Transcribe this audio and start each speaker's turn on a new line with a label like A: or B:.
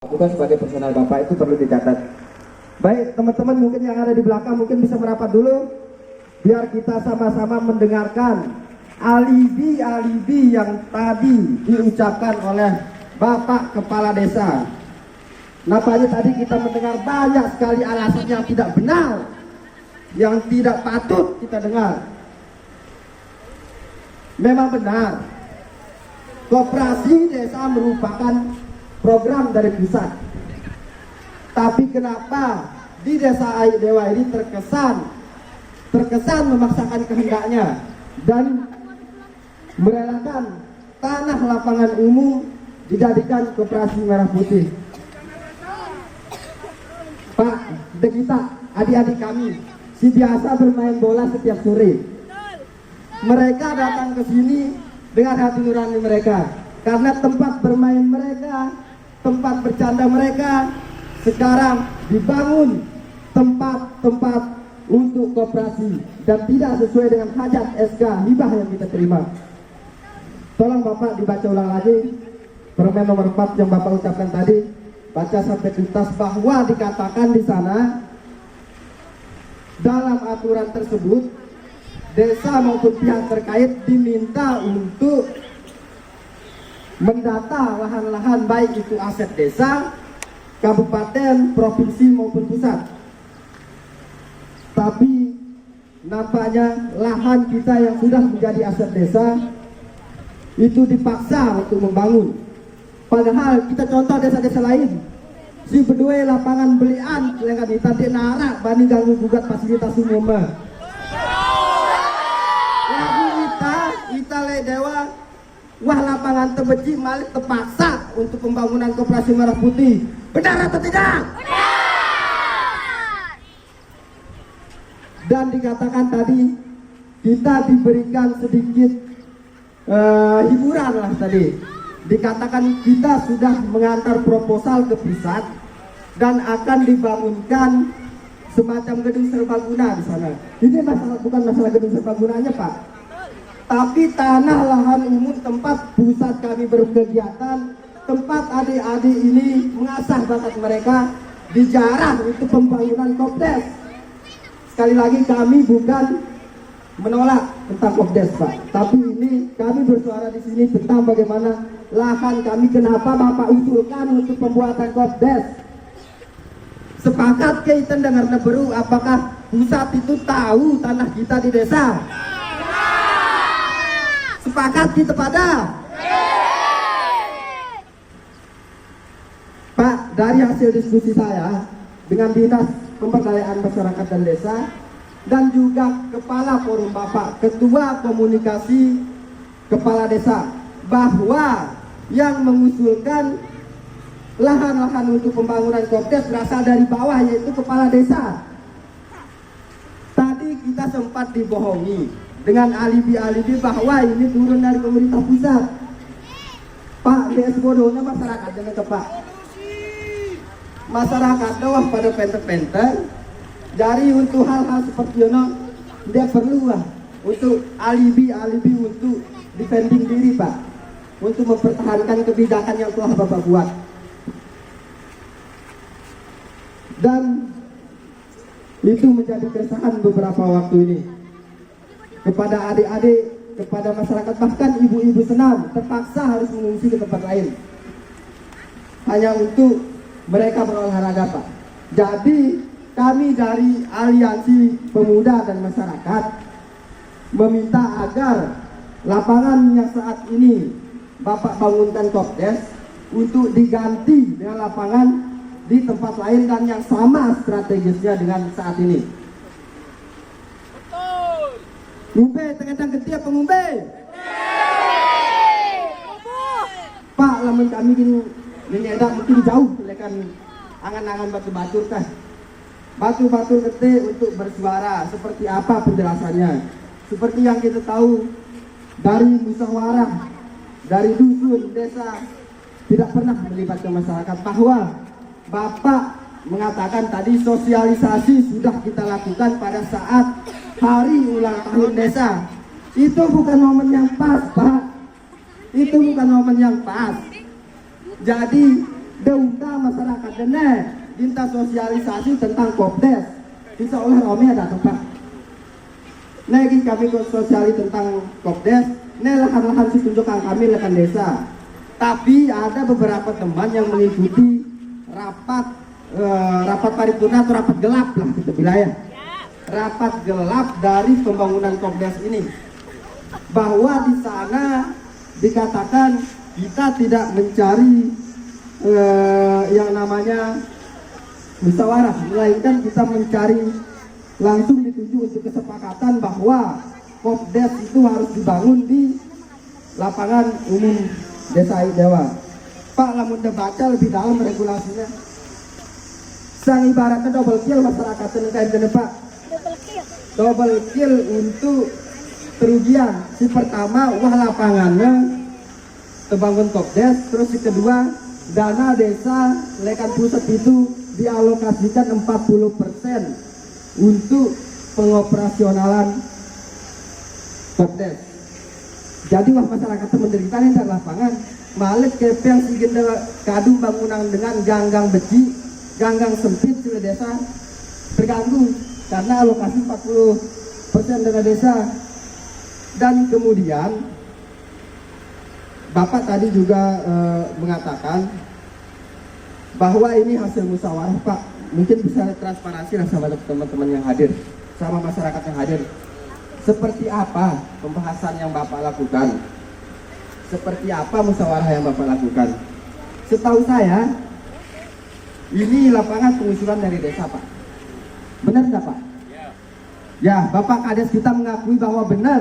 A: bukan sebagai personal Bapak, itu perlu dicatat. Baik, teman-teman mungkin yang ada di belakang mungkin bisa merapat dulu, biar kita sama-sama mendengarkan alibi-alibi yang tadi diucapkan oleh Bapak Kepala Desa. Nampaknya tadi kita mendengar banyak sekali alasan yang tidak benar, yang tidak patut kita dengar. Memang benar, koperasi desa merupakan program dari pusat. Tapi kenapa di Desa Aik Dewa ini terkesan memaksakan kehendaknya dan merelakan tanah lapangan umum dijadikan koperasi merah putih. Pak, kita adik-adik kami si biasa bermain bola setiap sore. Mereka datang ke sini dengan hati nurani mereka, karena tempat bermain mereka, tempat bercanda mereka sekarang dibangun tempat-tempat untuk koperasi dan tidak sesuai dengan hajat SK hibah yang kita terima. Tolong Bapak dibaca ulang lagi permen nomor 4 yang Bapak ucapkan tadi, baca sampai tuntas, bahwa dikatakan di sana dalam aturan tersebut desa maupun pihak terkait diminta untuk mendata lahan-lahan baik itu aset desa, kabupaten, provinsi maupun pusat. Tapi nampaknya lahan kita yang sudah menjadi aset desa itu dipaksa untuk membangun. Padahal kita contoh desa-desa lain, si berdua lapangan belian yang kan ditantik narak bani ganggu gugat fasilitas umum. Kita le dewa wah lapangan terbeci malah terpaksa untuk pembangunan koperasi merah putih. Benar atau tidak? Benar. Dan dikatakan tadi kita diberikan sedikit hiburan lah tadi. Dikatakan kita sudah mengantar proposal ke pusat dan akan dibangunkan semacam gedung serbaguna di sana. Ini bukan masalah gedung serbagunanya, Pak, tapi tanah lahan umum tempat pusat kami berkegiatan, tempat adik-adik ini mengasah bakat mereka, dijarah untuk pembangunan Kopdes. Sekali lagi kami bukan menolak tentang Kopdes, Pak, tapi ini kami bersuara di sini tentang bagaimana lahan kami, kenapa Bapak usulkan untuk pembuatan Kopdes. Sepakat kita dengar neberu, apakah pusat itu tahu tanah kita di desa? Sepakat kita pada? Pak, dari hasil diskusi saya dengan Dinas Pemberdayaan Masyarakat dan Desa dan juga Kepala Forum Bapak, Ketua Komunikasi Kepala Desa, bahwa yang mengusulkan lahan-lahan untuk pembangunan Kopdes berasal dari bawah, yaitu Kepala Desa. Tadi kita sempat dibohongi dengan alibi-alibi bahwa ini turun dari pemerintah pusat. Pak, DS bodohnya masyarakat dengan Pak. Masyarakat doang pada penter-penter. Dari untuk hal-hal seperti itu, dia perlu lah untuk alibi-alibi untuk defending diri, Pak, untuk mempertahankan kebijakan yang telah Bapak buat. Dan itu menjadi keresahan beberapa waktu ini kepada adik-adik, kepada masyarakat, bahkan ibu-ibu senam terpaksa harus mengungsi ke tempat lain hanya untuk mereka berolahraga, Pak. Jadi kami dari Aliansi Pemuda dan Masyarakat meminta agar lapangan yang saat ini Bapak bangunkan Kopdes untuk diganti dengan lapangan di tempat lain dan yang sama strategisnya dengan saat ini. Ngumbe, tengah-tengah gede apa ngumbe? Pak, lamun kami gini nyedak mungkin jauh lekan angan-angan batu-batu kan. Batu-batu gede untuk bersuara, seperti apa penjelasannya? Seperti yang kita tahu dari musyawarah, dari dusun, desa, tidak pernah melibatkan masyarakat, bahwa Bapak mengatakan tadi sosialisasi sudah kita lakukan pada saat hari ulang tahun desa. Itu bukan momen yang pas, Pak. Itu bukan momen yang pas. Jadi Deunda masyarakat dene minta sosialisasi tentang Kopdes. Insya Allah Romi ada tempat. Negi kami sosialisasi tentang Kopdes. Ini lahan-lahan tunjukkan kami lekan desa. Tapi ada beberapa teman yang mengikuti rapat paripurna atau rapat gelap lah kita wilayah. Rapat gelap dari pembangunan Kopdes ini. Bahwa di sana dikatakan kita tidak mencari yang namanya musyawarah, melainkan kita mencari langsung dituju untuk kesepakatan bahwa Kopdes itu harus dibangun di lapangan umum Desa Dewa. Pak, lamun baca lebih dalam regulasinya, sang ibaratnya double kill masyarakat kayak Pak. Double kill untuk kerugian. Si pertama wah lapangannya terbangun Kopdes, terus si kedua dana desa lekan pusat itu dialokasikan 40% untuk pengoperasionalan Kopdes. Jadi wah masyarakat menderita di lapangan malik kepeng sigin kadung bangunan dengan ganggang beci, ganggang sempit di desa terganggu karena alokasi 40% dana desa. Dan kemudian Bapak tadi juga mengatakan bahwa ini hasil musyawarah, Pak. Mungkin bisa transparansi lah sama teman-teman yang hadir, sama masyarakat yang hadir. Seperti apa pembahasan yang Bapak lakukan? Seperti apa musyawarah yang Bapak lakukan? Setahu saya, ini lapangan pengusulan dari desa, Pak. Benar tidak, Pak? Ya, Bapak Kades kita mengakui bahwa benar